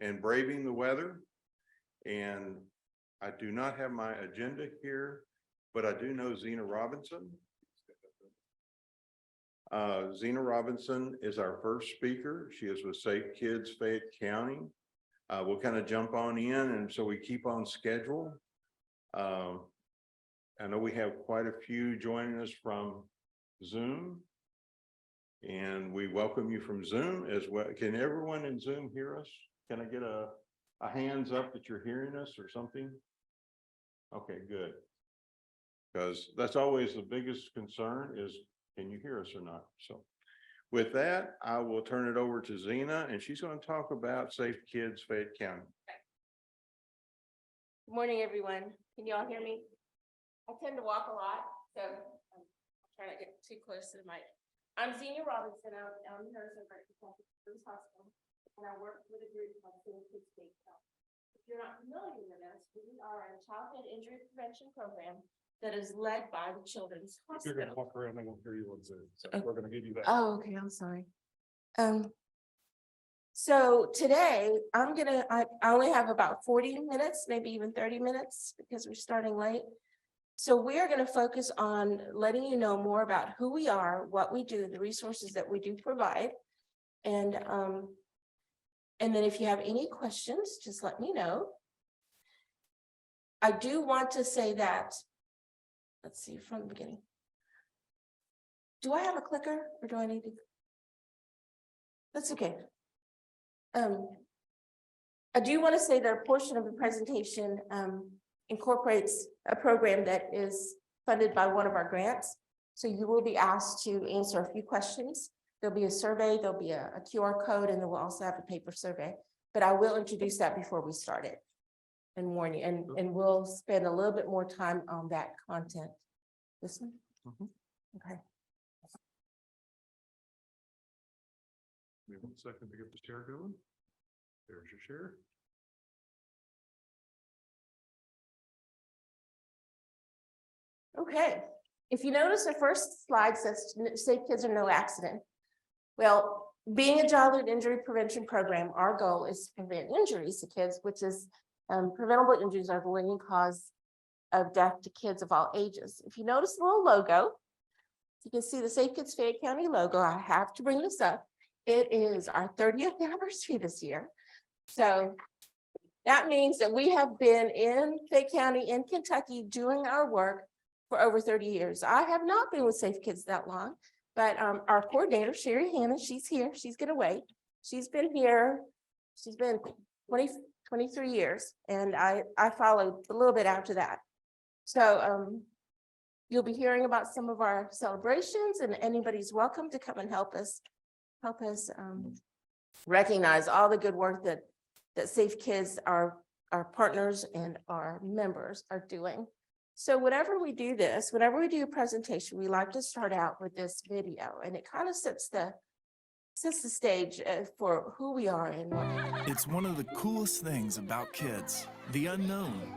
and braving the weather. And I do not have my agenda here, but I do know Zinnia Robinson. Zinnia Robinson is our first speaker. She is with Safe Kids Fayette County. We'll kind of jump on in, and so we keep on schedule. I know we have quite a few joining us from Zoom, and we welcome you from Zoom as well. Can everyone in Zoom hear us? Can I get a hands up that you're hearing us or something? Okay, good. Because that's always the biggest concern is, can you hear us or not? So with that, I will turn it over to Zena, and she's going to talk about Safe Kids Fayette County. Good morning, everyone. Can you all hear me? I tend to walk a lot, so I'm trying not to get too close to the mic. I'm Zinnia Robinson. I'm a nurse at Kentucky Hospital, and I work with a group called Safe Kids Fayette County. If you're not familiar with us, we are a childhood injury prevention program that is led by the Children's If you're gonna Hospital. walk around, they won't hear you on Zoom, so Okay. we're gonna give you that. Oh, okay, I'm sorry. So today I only have about 40 minutes, maybe even 30 minutes because we're starting late. So we are gonna focus on letting you know more about who we are, what we do, the resources that we do provide. And then if you have any questions, just let me know. I do want to say that, let's see from the beginning. Do I have a clicker or do I need to? That's okay. I do want to say that a portion of the presentation incorporates a program that is funded by one of our grants. So you will be asked to answer a few questions. There'll be a survey, there'll be a QR code, and then we'll also have a paper survey. But I will introduce that before we start it and warn you, and we'll spend a little bit more time on that content. This one? Okay. Give me 1 second to get the share going. There's your share. Okay, if you notice, the first slide says Safe Kids or No Accident. Well, being a childhood injury prevention program, our goal is to prevent injuries to kids, which is preventable injuries are the leading cause of death to kids of all ages. If you notice the little logo, you can see the Safe Kids Fayette County logo. I have to bring this up. It is our 30th anniversary this year. So that means that we have been in Fayette County in Kentucky doing our work for over 30 years. I have not been with Safe Kids that long, but our coordinator, Sherry Hannon, she's here. She's gonna wait. She's been here. She's been 23 years, and I followed a little bit after that. So you'll be hearing about some of our celebrations, and anybody's welcome to come and help us recognize all the good work that Safe Kids, our partners and our members are doing. So whenever we do a presentation, we like to start out with this video, and it kind of sets the stage for who we are and what. It's one of the coolest things about kids, the unknown,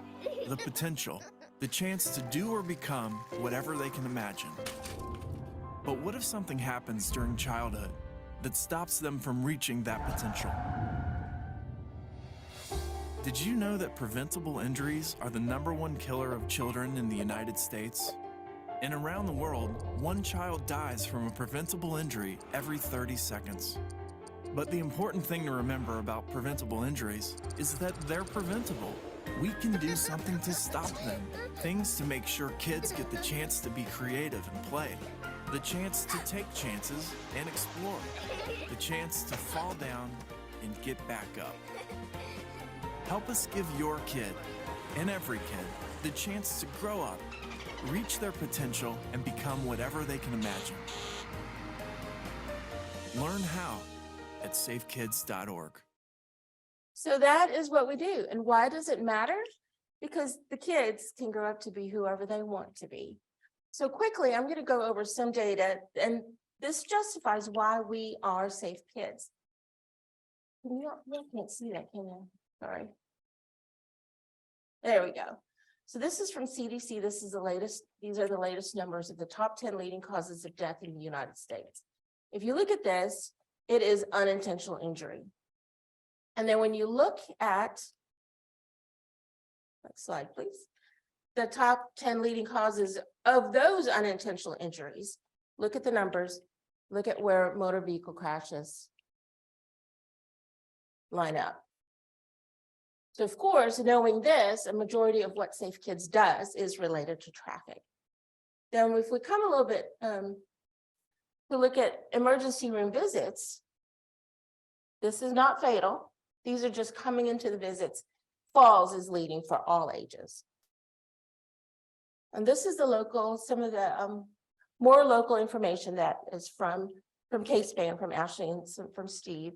the potential, the chance to do or become whatever they can imagine. But what if something happens during childhood that stops them from reaching that potential? Did you know that preventable injuries are the #1 killer of children in the United States? And around the world, 1 child dies from a preventable injury every 30 seconds. But the important thing to remember about preventable injuries is that they're preventable. We can do something to stop them. Things to make sure kids get the chance to be creative and play. The chance to take chances and explore. The chance to fall down and get back up. Help us give your kid, and every kid, the chance to grow up, reach their potential, and become whatever they can imagine. Learn how at safekids.org. So that is what we do. And why does it matter? Because the kids can grow up to be whoever they want to be. So quickly, I'm going to go over some data, and this justifies why we are Safe Kids. You can't see that, can you? Sorry. There we go. So this is from CDC. This is the latest. These are the latest numbers of the top 10 leading causes of death in the United States. If you look at this, it is unintentional injury. And then when you look at, next slide, please, the top 10 leading causes of those unintentional injuries, look at the numbers, look at where motor vehicle crashes line up. So of course, knowing this, a majority of what Safe Kids does is related to traffic. Then if we come a little bit to look at emergency room visits, this is not fatal. These are just coming into the visits. Falls is leading for all ages. And this is the local, some of the more local information that is from K-Span, from Ashley, and from Steve.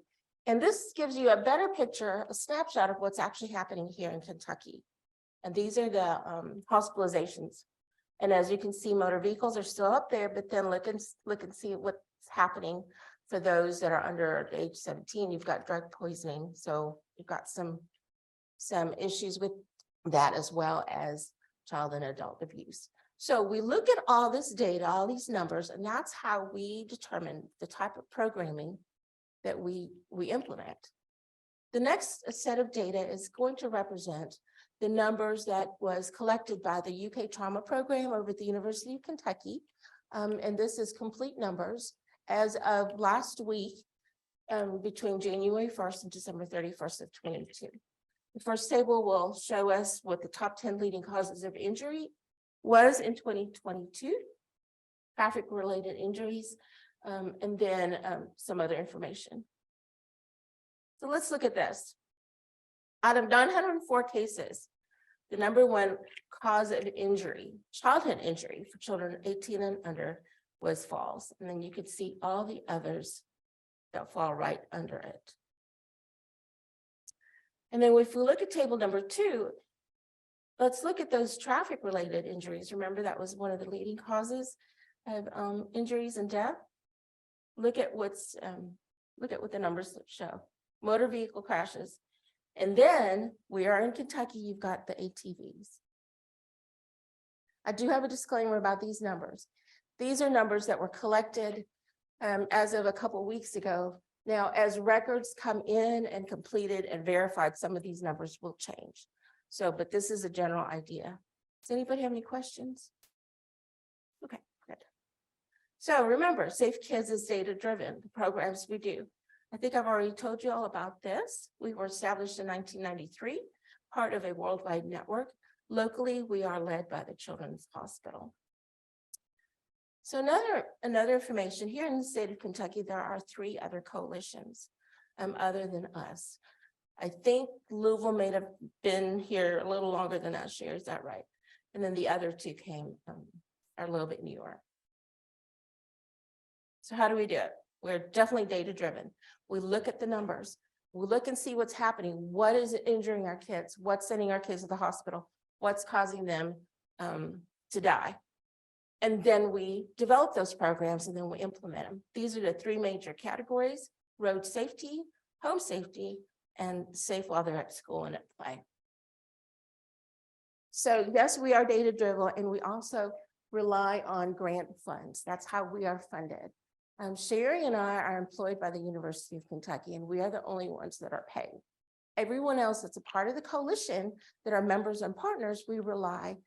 And this gives you a better picture, a snapshot of what's actually happening here in Kentucky. And these are the hospitalizations. And as you can see, motor vehicles are still up there, but then look and see what's happening for those that are under age 17. You've got drug poisoning. So you've got some issues with that, as well as child and adult abuse. So we look at all this data, all these numbers, and that's how we determine the type of programming that we implement. The next set of data is going to represent the numbers that was collected by the UK trauma program over at the University of Kentucky. And this is complete numbers as of last week, between January 1st and December 31st of 22. The first table will show us what the top 10 leading causes of injury was in 2022, traffic-related injuries, and then some other information. So let's look at this. Out of 904 cases, the number one cause of injury, childhood injury for children 18 and under, was falls. And then you could see all the others that fall right under it. And then if we look at table number 2, let's look at those traffic-related injuries. Remember, that was one of the leading causes of injuries and death. Look at what the numbers show. Motor vehicle crashes. And then we are in Kentucky, you've got the ATVs. I do have a disclaimer about these numbers. These are numbers that were collected as of a couple of weeks ago. Now, as records come in and completed and verified, some of these numbers will change. So, but this is a general idea. Does anybody have any questions? Okay, good. So remember, Safe Kids is data-driven, the programs we do. I think I've already told you all about this. We were established in 1993, part of a worldwide network. Locally, we are led by the Children's Hospital. So another information, here in the state of Kentucky, there are 3 other coalitions other than us. I think Louisville may have been here a little longer than us here, is that right? And then the other 2 are a little bit newer. So how do we do it? We're definitely data-driven. We look at the numbers. We look and see what's happening. What is injuring our kids? What's sending our kids to the hospital? What's causing them to die? And then we develop those programs and then we implement them. These are the 3 major categories: road safety, home safety, and safe while they're at school and at play. So yes, we are data-driven, and we also rely on grant funds. That's how we are funded. Sherry and I are employed by the University of Kentucky, and we are the only ones that are paid. Everyone else that's a part of the coalition that are members and partners, we rely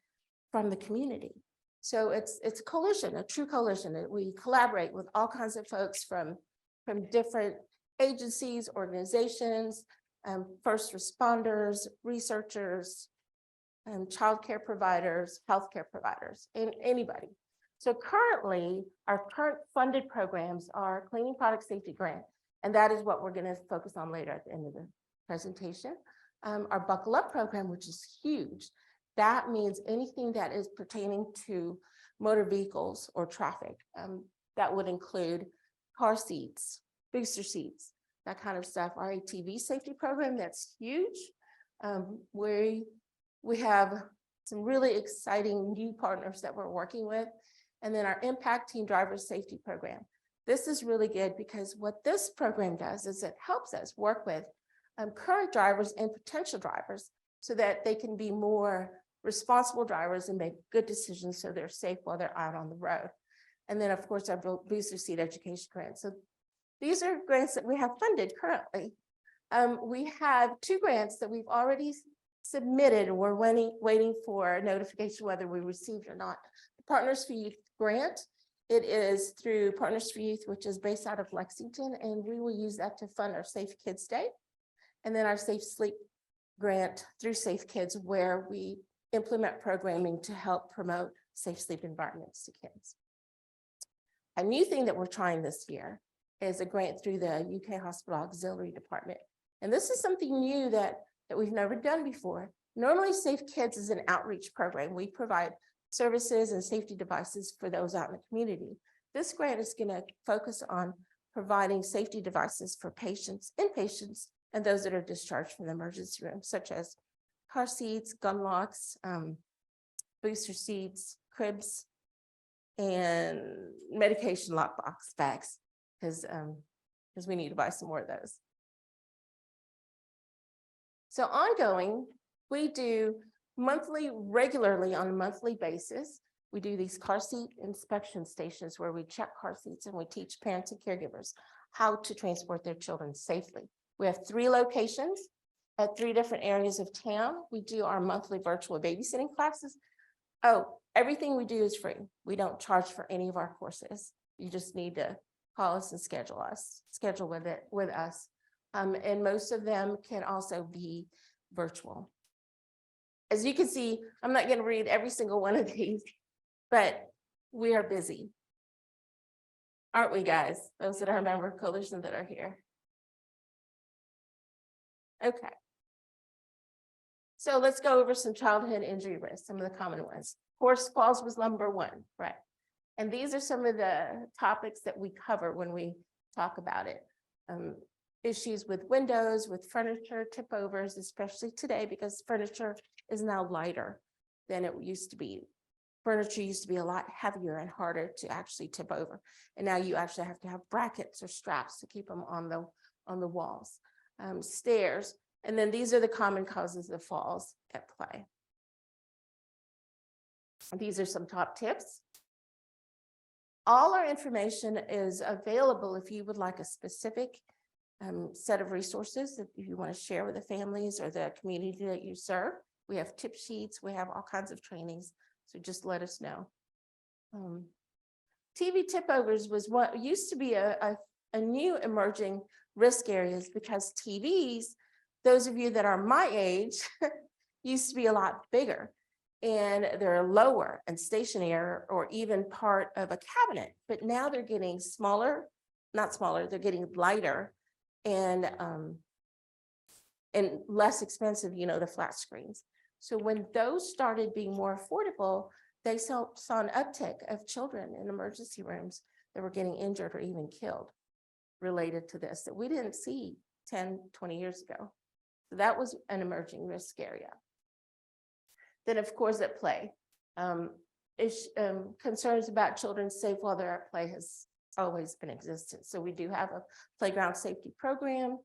from the community. So it's a coalition, a true coalition. We collaborate with all kinds of folks from different agencies, organizations, first responders, researchers, childcare providers, healthcare providers, and anybody. So currently, our current funded programs are Cleaning Product Safety Grant, and that is what we're going to focus on later at the end of the presentation. Our Buckle Up program, which is huge. That means anything that is pertaining to motor vehicles or traffic. That would include car seats, booster seats, that kind of stuff. Our ATV safety program, that's huge. We have some really exciting new partners that we're working with. And then our Impact Teen Driver Safety Program. This is really good because what this program does is it helps us work with current drivers and potential drivers so that they can be more responsible drivers and make good decisions so they're safe while they're out on the road. And then, of course, our booster seat education grants. So these are grants that we have funded currently. We have 2 grants that we've already submitted. We're waiting for notification whether we received or not. The Partners for Youth grant, it is through Partners for Youth, which is based out of Lexington, and we will use that to fund our Safe Kids Day. And then our Safe Sleep grant through Safe Kids, where we implement programming to help promote safe sleep environments to kids. A new thing that we're trying this year is a grant through the UK Hospital Auxiliary Department. And this is something new that we've never done before. Normally, Safe Kids is an outreach program. We provide services and safety devices for those out in the community. This grant is going to focus on providing safety devices for patients, inpatients, and those that are discharged from the emergency room, such as car seats, gun locks, booster seats, cribs, and medication lockbox bags, because we need to buy some more of those. So ongoing, we do regularly on a monthly basis, we do these car seat inspection stations where we check car seats and we teach parents and caregivers how to transport their children safely. We have 3 locations at 3 different areas of town. We do our monthly virtual babysitting classes. Oh, everything we do is free. We don't charge for any of our courses. You just need to call us and schedule with us. And most of them can also be virtual. As you can see, I'm not going to read every single one of these, but we are busy. Aren't we, guys? Those that are member coalition that are here. Okay. So let's go over some childhood injury risks, some of the common ones. Of course, falls was number 1, right? And these are some of the topics that we cover when we talk about it. Issues with windows, with furniture, tip overs, especially today because furniture is now lighter than it used to be. Furniture used to be a lot heavier and harder to actually tip over. And now you actually have to have brackets or straps to keep them on the walls. Stairs, and then these are the common causes of falls at play. And these are some top tips. All our information is available if you would like a specific set of resources that you want to share with the families or the community that you serve. We have tip sheets, we have all kinds of trainings, so just let us know. TV tip overs was what used to be a new emerging risk areas because TVs, those of you that are my age, used to be a lot bigger and they're lower and stationary or even part of a cabinet, but now they're getting smaller, not smaller, they're getting lighter and less expensive, the flat screens. So when those started being more affordable, they saw an uptick of children in emergency rooms that were getting injured or even killed related to this that we didn't see 10, 20 years ago. So that was an emerging risk area. Then of course at play, concerns about children safe while they're at play has always been existent. So we do have a playground safety program.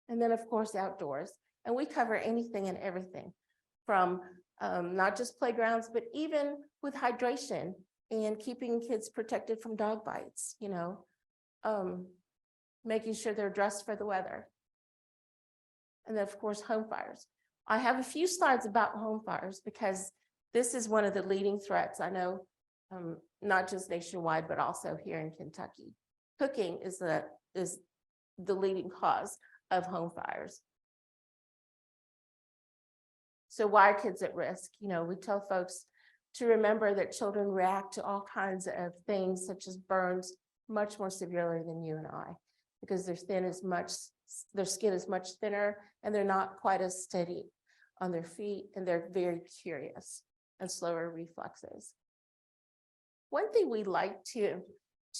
And then of course outdoors, and we cover anything and everything from not just playgrounds, but even with hydration and keeping kids protected from dog bites, making sure they're dressed for the weather. And then of course, home fires. I have a few slides about home fires because this is one of the leading threats. I know not just nationwide, but also here in Kentucky. Cooking is the leading cause of home fires. So why are kids at risk? We tell folks to remember that children react to all kinds of things such as burns much more severely than you and I, because their skin is much thinner and they're not quite as steady on their feet and they're very curious and slower reflexes. One thing we like to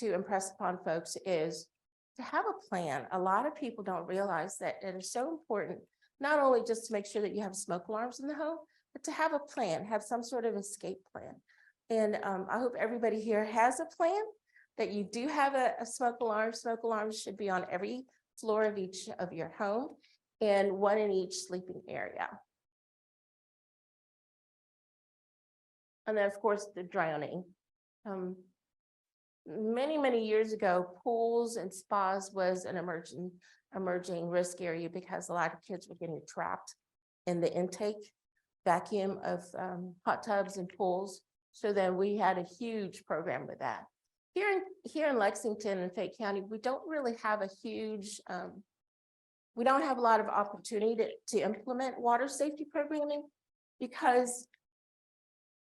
impress upon folks is to have a plan. A lot of people don't realize that it is so important, not only just to make sure that you have smoke alarms in the home, but to have a plan, have some sort of escape plan. And I hope everybody here has a plan, that you do have a smoke alarm. Smoke alarms should be on every floor of each of your home and one in each sleeping area. And then of course the drowning. many years ago, pools and spas was an emerging risk area because a lot of kids were getting trapped in the intake vacuum of hot tubs and pools. So then we had a huge program with that. Here in Lexington and Fayette County, we don't really have a huge, we don't have a lot of opportunity to implement water safety programming because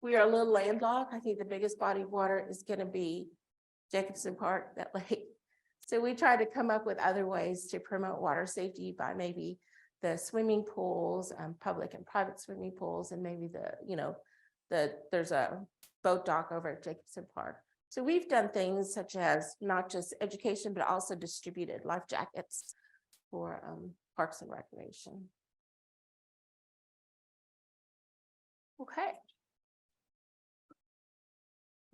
we are a little landlocked. I think the biggest body of water is going to be Jacobson Park, that lake. So we try to come up with other ways to promote water safety by maybe the swimming pools, public and private swimming pools, and maybe there's a boat dock over at Jacobson Park. So we've done things such as not just education, but also distributed life jackets for parks and recreation. Okay.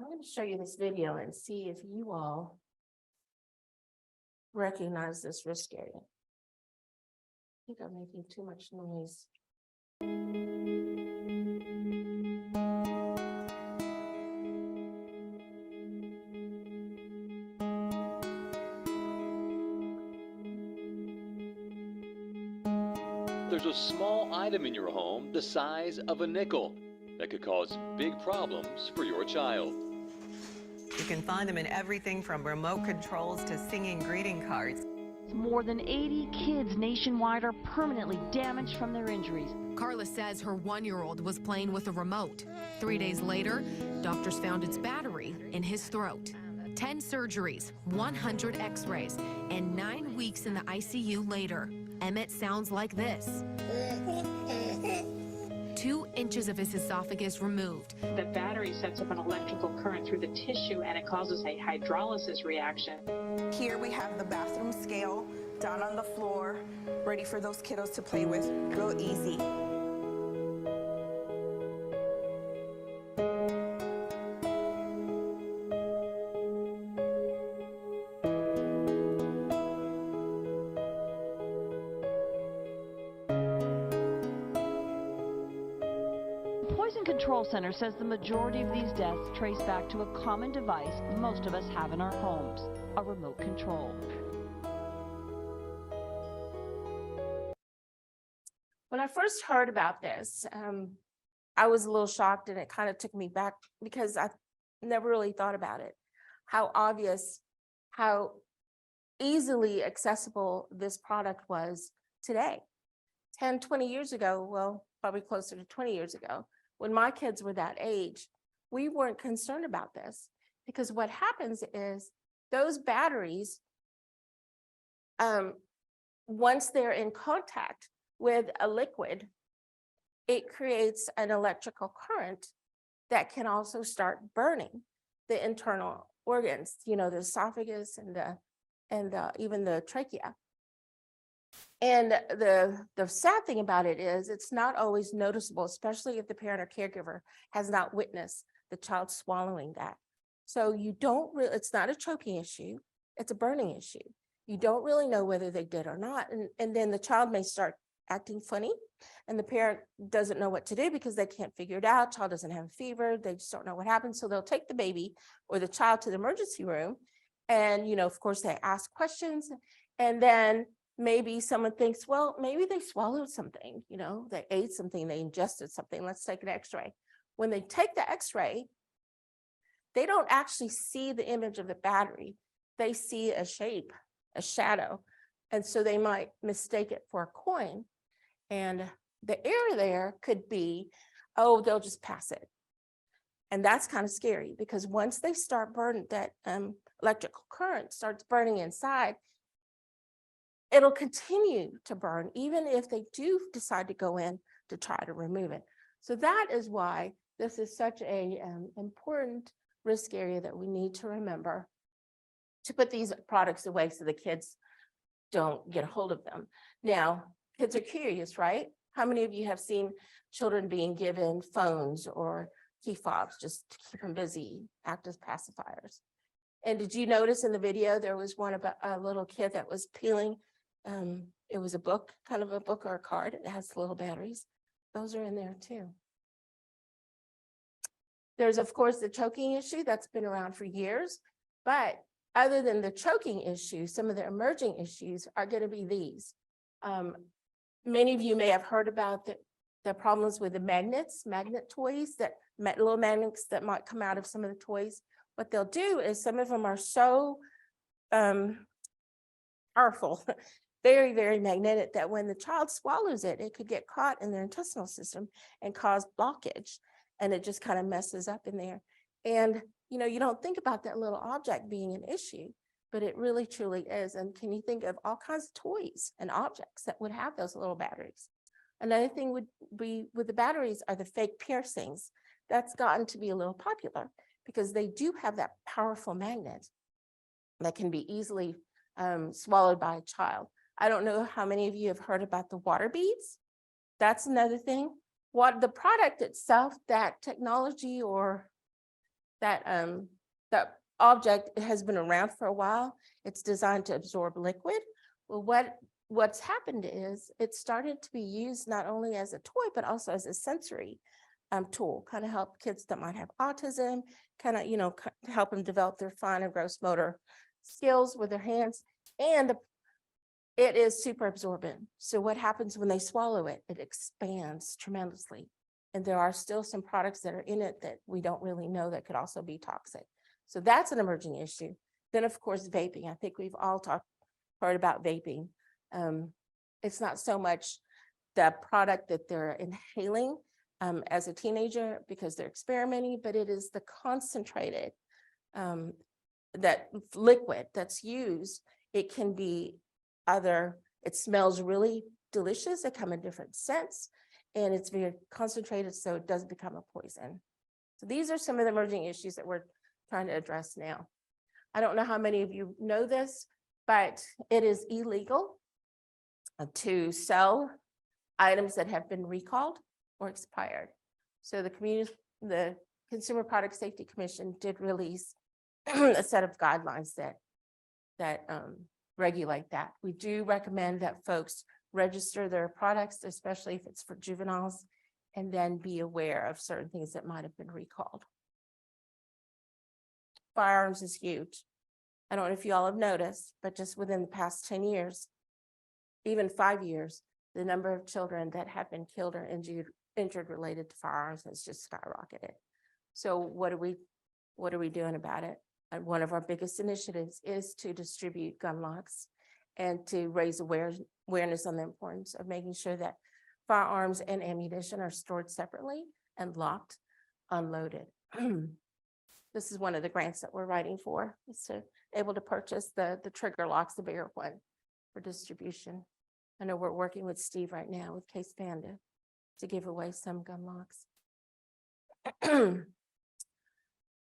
I'm going to show you this video and see if you all recognize this risk area. I think I'm making too much noise. There's a small item in your home the size of a nickel that could cause big problems for your child. You can find them in everything from remote controls to singing greeting cards. More than 80 kids nationwide are permanently damaged from their injuries. Carla says her 1-year-old was playing with a remote. 3 days later, doctors found its battery in his throat. 10 surgeries, 100 x-rays, and 9 weeks in the ICU later. Emmett sounds like this. 2 inches of his esophagus removed. The battery sets up an electrical current through the tissue and it causes a hydrolysis reaction. Here we have the bathroom scale down on the floor, ready for those kiddos to play with, real easy. Poison Control Center says the majority of these deaths trace back to a common device most of us have in our homes, a remote control. When I first heard about this, I was a little shocked, and it kind of took me back because I never really thought about it. How obvious, how easily accessible this product was today. 10, 20 years ago, well, probably closer to 20 years ago, when my kids were that age, we weren't concerned about this because what happens is those batteries, once they're in contact with a liquid, it creates an electrical current that can also start burning the internal organs, the esophagus and even the trachea. And the sad thing about it is it's not always noticeable, especially if the parent or caregiver has not witnessed the child swallowing that. So you don't really, it's not a choking issue, it's a burning issue. You don't really know whether they did or not. And then the child may start acting funny and the parent doesn't know what to do because they can't figure it out. Child doesn't have a fever, they just don't know what happened. So they'll take the baby or the child to the emergency room. And, of course, they ask questions, and then maybe someone thinks, well, maybe they swallowed something, they ate something, they ingested something, let's take an x-ray. When they take the x-ray, they don't actually see the image of the battery. They see a shape, a shadow. And so they might mistake it for a coin. And the error there could be, oh, they'll just pass it. And that's kind of scary because once they start burning, that electrical current starts burning inside, it'll continue to burn even if they do decide to go in to try to remove it. So that is why this is such a important risk area that we need to remember to put these products away so the kids don't get a hold of them. Now, kids are curious, right? How many of you have seen children being given phones or key fobs just to keep them busy, act as pacifiers? And did you notice in the video, there was one about a little kid that was peeling. It was a book, kind of a book or a card. It has little batteries. Those are in there too. There's, of course, the choking issue that's been around for years, But other than the choking issue, some of the emerging issues are going to be these. Many of you may have heard about the problems with the magnet toys, little magnets that might come out of some of the toys. What they'll do is some of them are so powerful, very, very magnetic, that when the child swallows it, it could get caught in their intestinal system and cause blockage. And it just kind of messes up in there. And, you know, you don't think about that little object being an issue, but it really truly is. And can you think of all kinds of toys and objects that would have those little batteries? Another thing would be with the batteries are the fake piercings. That's gotten to be a little popular because they do have that powerful magnet that can be easily swallowed by a child. I don't know how many of you have heard about the water beads. That's another thing. What the product itself, that technology or that object has been around for a while. It's designed to absorb liquid. Well, what's happened is it started to be used not only as a toy, but also as a sensory tool, kind of help kids that might have autism, kind of, you know, help them develop their fine and gross motor skills with their hands. And it is super absorbent. So what happens when they swallow it? It expands tremendously. And there are still some products that are in it that we don't really know that could also be toxic. So that's an emerging issue. Then, of course, vaping. I think we've all heard about vaping. It's not so much the product that they're inhaling as a teenager because they're experimenting, but it is the concentrated that liquid that's used. It can be it smells really delicious. It comes in different scents and it's very concentrated, so it does become a poison. So these are some of the emerging issues that we're trying to address now. I don't know how many of you know this, but it is illegal to sell items that have been recalled or expired. So the Consumer Product Safety Commission did release a set of guidelines that regulate that. We do recommend that folks register their products, especially if it's for juveniles, and then be aware of certain things that might have been recalled. Firearms is huge. I don't know if you all have noticed, but just within the past 10 years, even 5 years, the number of children that have been killed or injured related to firearms has just skyrocketed. So what are we doing about it? And one of our biggest initiatives is to distribute gun locks and to raise awareness on the importance of making sure that firearms and ammunition are stored separately and locked, unloaded. This is one of the grants that we're writing for, is to able to purchase the trigger locks, the bigger one, for distribution. I know we're working with Steve right now with Case Panda to give away some gun locks.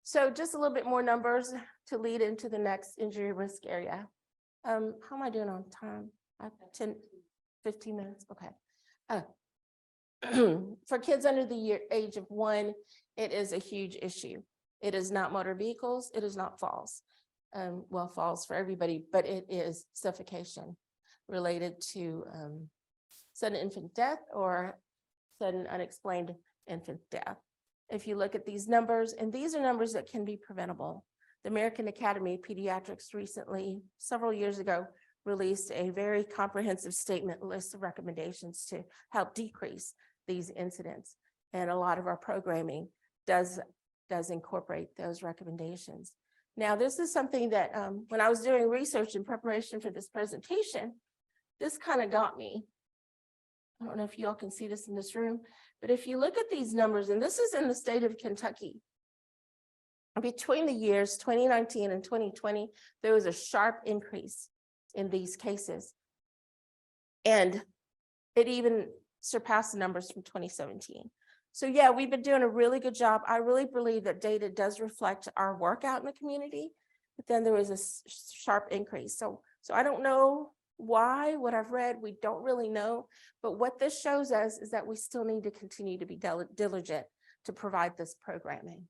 So just a little bit more numbers to lead into the next injury risk area. How am I doing on time? I have 15 minutes, okay. For kids under the age of 1, it is a huge issue. It is not motor vehicles, it is not falls. Well, falls for everybody, but it is suffocation related to sudden infant death or sudden unexplained infant death. If you look at these numbers, and these are numbers that can be preventable. The American Academy of Pediatrics recently, several years ago, released a very comprehensive statement list of recommendations to help decrease these incidents. And a lot of our programming does incorporate those recommendations. Now, this is something that when I was doing research in preparation for this presentation, this kind of got me. I don't know if you all can see this in this room, but if you look at these numbers, and this is in the state of Kentucky, between the years 2019 and 2020, there was a sharp increase in these cases. And it even surpassed the numbers from 2017. So yeah, we've been doing a really good job. I really believe that data does reflect our work out in the community, but then there was a sharp increase. So I don't know why, what I've read, we don't really know, but what this shows us is that we still need to continue to be diligent to provide this programming.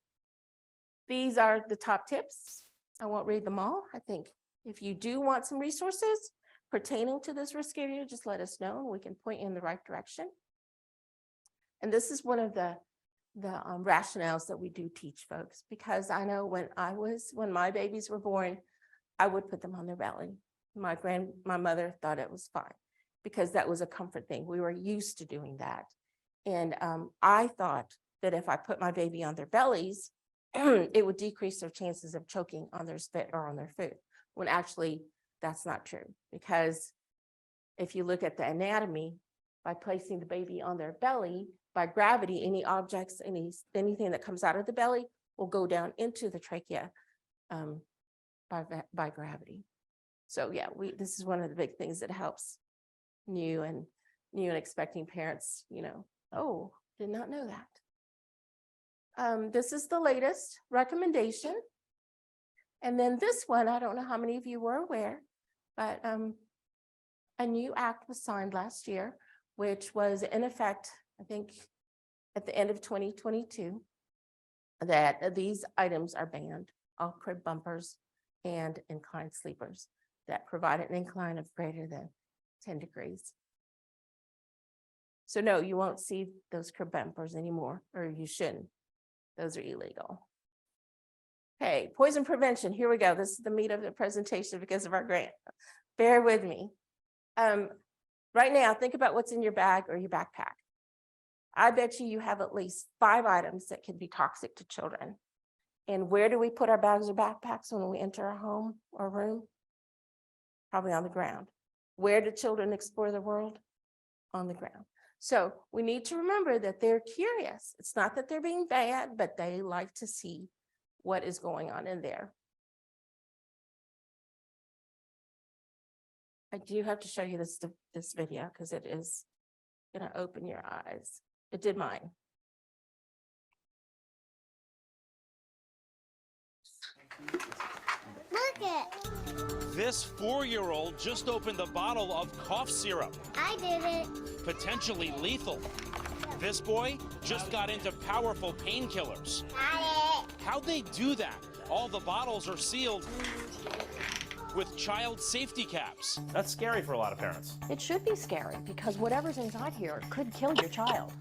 These are the top tips. I won't read them all. I think if you do want some resources pertaining to this risk area, just let us know and we can point you in the right direction. And this is one of the rationales that we do teach folks, because I know when my babies were born, I would put them on their belly. My mother thought it was fine because that was a comfort thing. We were used to doing that. And I thought that if I put my baby on their bellies, it would decrease their chances of choking on their spit or on their food, when actually that's not true. Because if you look at the anatomy, by placing the baby on their belly, by gravity, any objects, anything that comes out of the belly will go down into the trachea by gravity. So yeah, this is one of the big things that helps new and expecting parents, oh, did not know that. This is the latest recommendation. And then this one, I don't know how many of you were aware, but a new act was signed last year, which was in effect, I think, at the end of 2022, that these items are banned, all crib bumpers and inclined sleepers that provide an incline of greater than 10 degrees. So no, you won't see those crib bumpers anymore, or you shouldn't. Those are illegal. Okay, poison prevention, here we go. This is the meat of the presentation because of our grant. Bear with me. Right now, think about what's in your bag or your backpack. I bet you have at least 5 items that can be toxic to children. And where do we put our bags or backpacks when we enter our home or room? Probably on the ground. Where do children explore the world? On the ground. So we need to remember that they're curious. It's not that they're being bad, but they like to see what is going on in there. I do have to show you this video because it is going to open your eyes. It did mine. Look it. This 4-year-old just opened a bottle of cough syrup. I did it. Potentially lethal. This boy just got into powerful painkillers. Got it. How'd they do that? All the bottles are sealed with child safety caps. That's scary for a lot of parents. It should be scary because whatever's inside here could kill your child.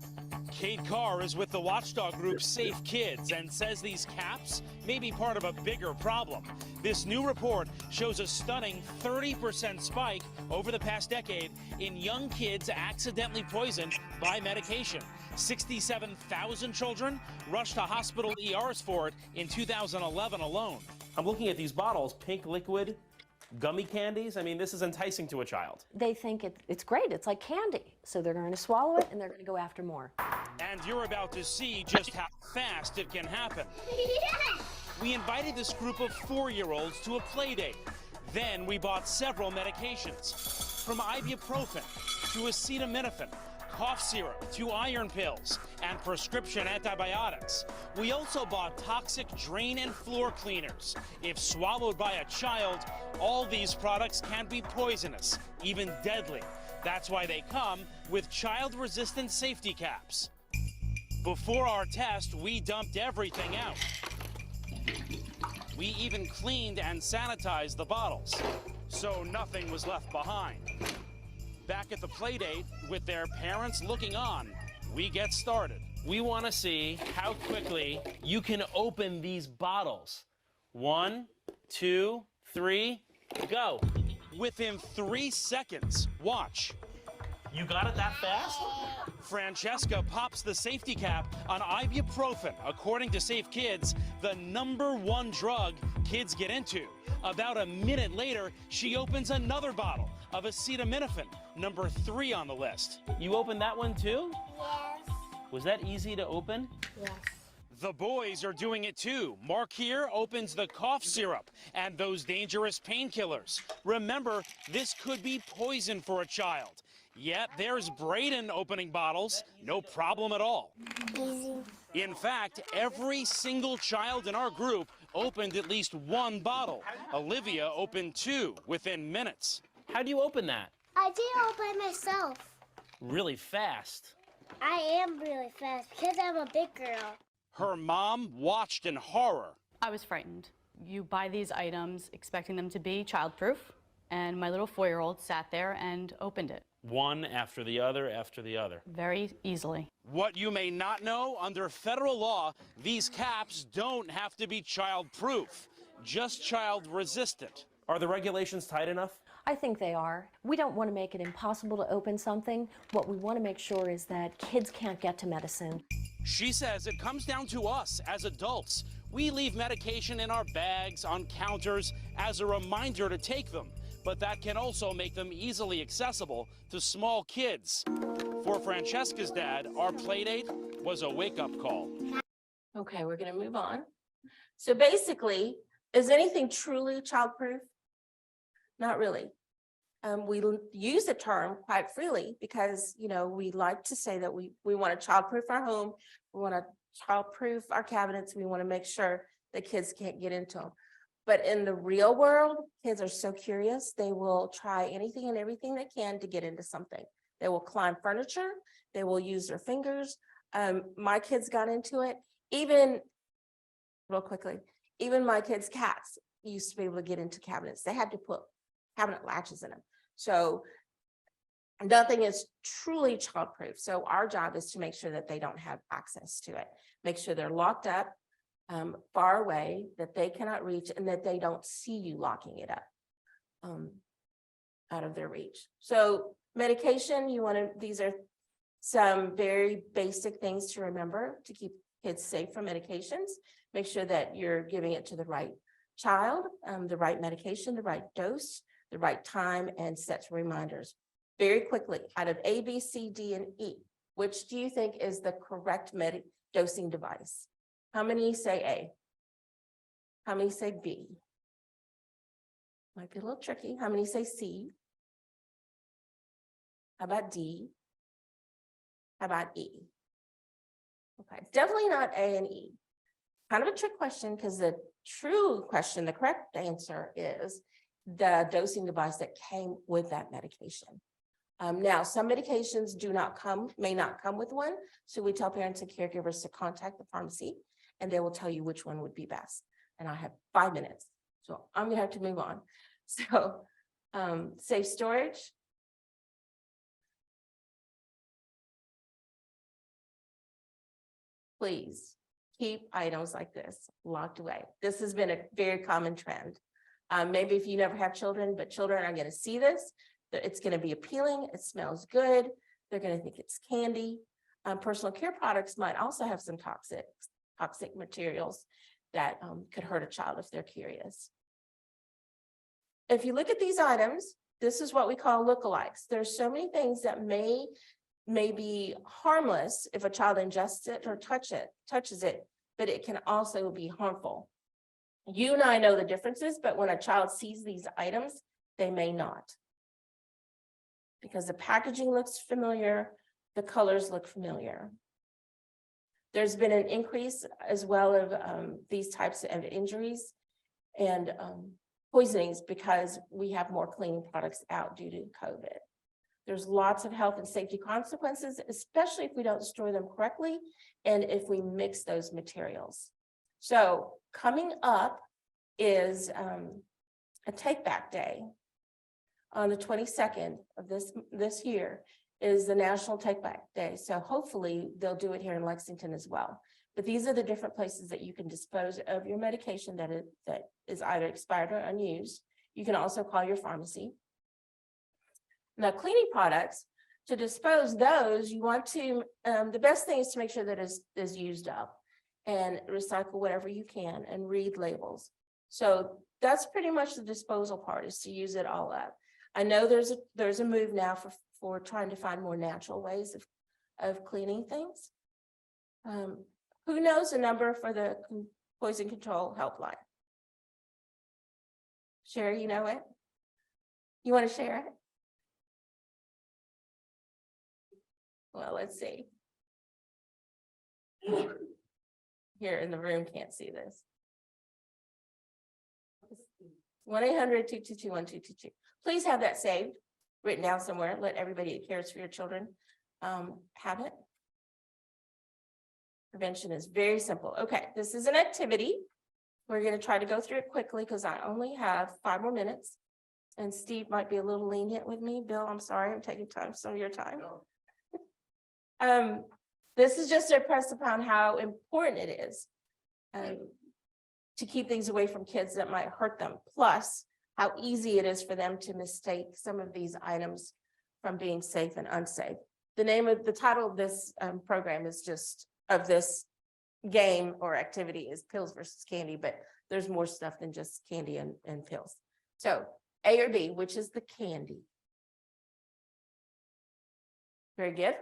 Kate Carr is with the watchdog group Safe Kids and says these caps may be part of a bigger problem. This new report shows a stunning 30% spike over the past decade in young kids accidentally poisoned by medication. 67,000 children rushed to hospital ERs for it in 2011 alone. I'm looking at these bottles, pink liquid, gummy candies. I mean, this is enticing to a child. They think it's great. It's like candy. So they're going to swallow it and they're going to go after more. And you're about to see just how fast it can happen. We invited this group of 4-year-olds to a play date. Then we bought several medications, from ibuprofen to acetaminophen, cough syrup to iron pills, and prescription antibiotics. We also bought toxic drain and floor cleaners. If swallowed by a child, all these products can be poisonous, even deadly. That's why they come with child-resistant safety caps. Before our test, we dumped everything out. We even cleaned and sanitized the bottles, so nothing was left behind. Back at the playdate, with their parents looking on, we get started. We want to see how quickly you can open these bottles. 1, 2, 3, go. Within 3 seconds, watch. You got it that fast? Francesca pops the safety cap on ibuprofen, according to Safe Kids, the #1 drug kids get into. About a minute later, she opens another bottle of acetaminophen, #3 on the list. You opened that one too? Yes. Was that easy to open? Yes. The boys are doing it too. Mark here opens the cough syrup and those dangerous painkillers. Remember, this could be poison for a child. Yet there's Braden opening bottles, no problem at all. Easy. In fact, every single child in our group opened at least 1 bottle. Olivia opened 2 within minutes. How do you open that? I did it all by myself. Really fast. I am really fast because I'm a big girl. Her mom watched in horror. I was frightened. You buy these items expecting them to be childproof, and my little 4-year-old sat there and opened it. one after the other after the other. Very easily. What you may not know, under federal law, these caps don't have to be child-proof, just child-resistant. Are the regulations tight enough? I think they are. We don't want to make it impossible to open something. What we want to make sure is that kids can't get to medicine. She says it comes down to us as adults. We leave medication in our bags, on counters, as a reminder to take them. But that can also make them easily accessible to small kids. For Francesca's dad, our playdate was a wake-up call. Okay, we're gonna move on. So basically, is anything truly childproof? Not really. We use the term quite freely because, you know, we like to say that we want to childproof our home. We want to childproof our cabinets. We want to make sure that kids can't get into them. But in the real world, kids are so curious. They will try anything and everything they can to get into something. They will climb furniture. They will use their fingers. My kids got into it. Even, real quickly, even my kids' cats used to be able to get into cabinets. They had to put cabinet latches in them. So nothing is truly childproof. So our job is to make sure that they don't have access to it. Make sure they're locked up far away, that they cannot reach, and that they don't see you locking it up out of their reach. So medication, these are some very basic things to remember to keep kids safe from medications. Make sure that you're giving it to the right child, the right medication, the right dose, the right time, and set reminders. Very quickly, out of A, B, C, D, and E, which do you think is the correct dosing device? How many say A? How many say B? Might be a little tricky. How many say C? How about D? How about E? Okay, definitely not A and E. Kind of a trick question because the true question, the correct answer is the dosing device that came with that medication. Now, some medications may not come with one. So we tell parents and caregivers to contact the pharmacy and they will tell you which one would be best. And I have 5 minutes, so I'm gonna have to move on. So safe storage. Please keep items like this locked away. This has been a very common trend. Maybe if you never have children, but children are going to see this, it's going to be appealing. It smells good. They're going to think it's candy. Personal care products might also have some toxic materials that could hurt a child if they're curious. If you look at these items, this is what we call lookalikes. There's so many things that may be harmless if a child ingests it or touches it, but it can also be harmful. You and I know the differences, but when a child sees these items, they may not. Because the packaging looks familiar, the colors look familiar. There's been an increase as well of these types of injuries and poisonings because we have more cleaning products out due to COVID. There's lots of health and safety consequences, especially if we don't store them correctly and if we mix those materials. So coming up is a take back day. On the 22nd of this year is the National Take Back Day. So hopefully they'll do it here in Lexington as well. But these are the different places that you can dispose of your medication that is either expired or unused. You can also call your pharmacy. Now, cleaning products, to dispose those, you want to, the best thing is to make sure that is used up and recycle whatever you can and read labels. So that's pretty much the disposal part, is to use it all up. I know there's a move now for trying to find more natural ways of cleaning things. Who knows the number for the poison control helpline? Sherry, you know it? You want to share it? Well, let's see. Here in the room can't see this. 1-800-222-1222. Please have that saved, written down somewhere. Let everybody that cares for your children have it. Prevention is very simple. Okay, this is an activity. We're going to try to go through it quickly because I only have 5 more minutes. And Steve might be a little lenient with me. Bill, I'm sorry, I'm taking some of your time. This is just to impress upon how important it is to keep things away from kids that might hurt them. Plus, how easy it is for them to mistake some of these items from being safe and unsafe. The title of this program is just of this game or activity is pills versus candy, but there's more stuff than just candy and pills. So A or B, which is the candy? Very good.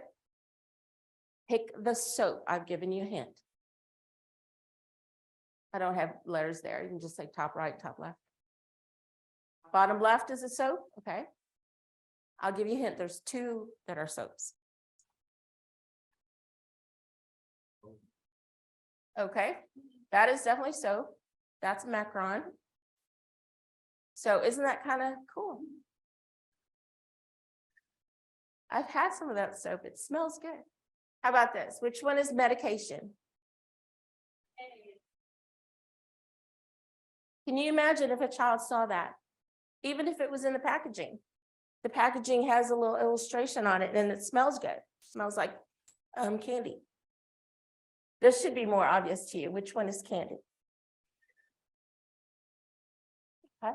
Pick the soap. I've given you a hint. I don't have letters there. You can just say top right, top left. Bottom left is a soap. Okay. I'll give you a hint. There's two that are soaps. Okay. That is definitely soap. That's Macron. So isn't that kind of cool? I've had some of that soap. It smells good. How about this? Which one is medication? Can you imagine if a child saw that? Even if it was in the packaging. The packaging has a little illustration on it and it smells good. It smells like candy. This should be more obvious to you. Which one is candy? Okay.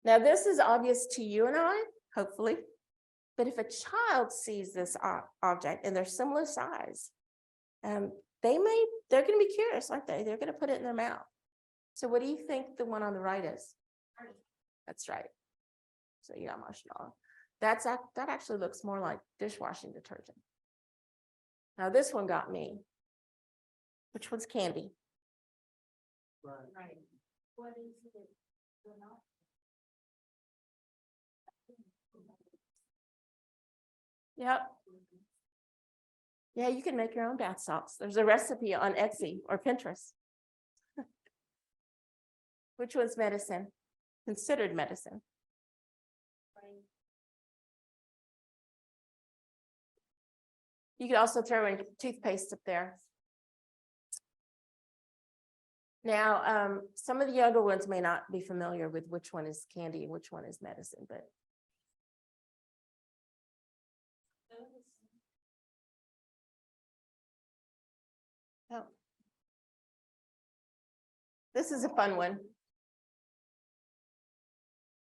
Now this is obvious to you and I, hopefully. But if a child sees this object and they're similar size, they're going to be curious, aren't they? They're going to put it in their mouth. So what do you think the one on the right is? That's right. So yeah, marshmallow. That actually looks more like dishwashing detergent. Now this one got me. Which one's candy? Right. What is it? Yep. Yeah, you can make your own bath salts. There's a recipe on Etsy or Pinterest. Which one's medicine? Considered medicine. You could also throw in toothpaste up there. Now, some of the younger ones may not be familiar with which one is candy and which one is medicine, but oh. This is a fun one.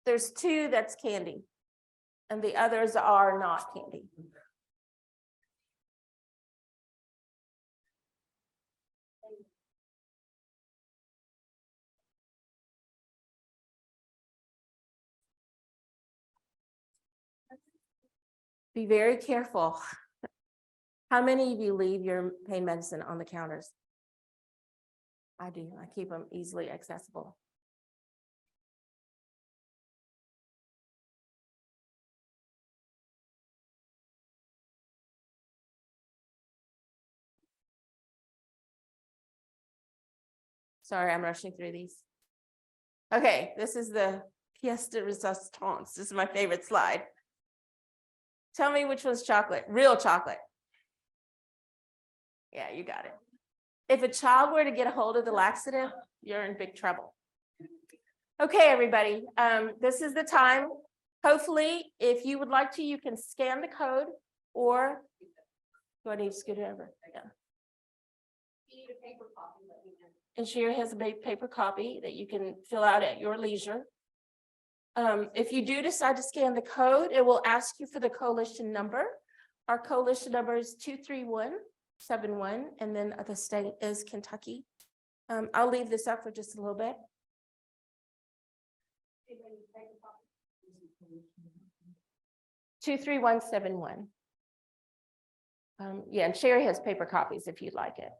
There's two that's candy, and the others are not candy. Be very careful. How many of you leave your pain medicine on the counters? I do. I keep them easily accessible. Sorry, I'm rushing through these. Okay, this is the pièce de résistance. This is my favorite slide. Tell me which one's chocolate, real chocolate. Yeah, you got it. If a child were to get a hold of the laxative, you're in big trouble. Okay, everybody, this is the time. Hopefully, if you would like to, you can scan the code or do I need to scoot it over? Yeah. And Sherry has a paper copy that you can fill out at your leisure. If you do decide to scan the code, it will ask you for the coalition number. Our coalition number is 23171, and then the state is Kentucky. I'll leave this up for just a little bit. 23171. Yeah, and Sherry has paper copies if you'd like it.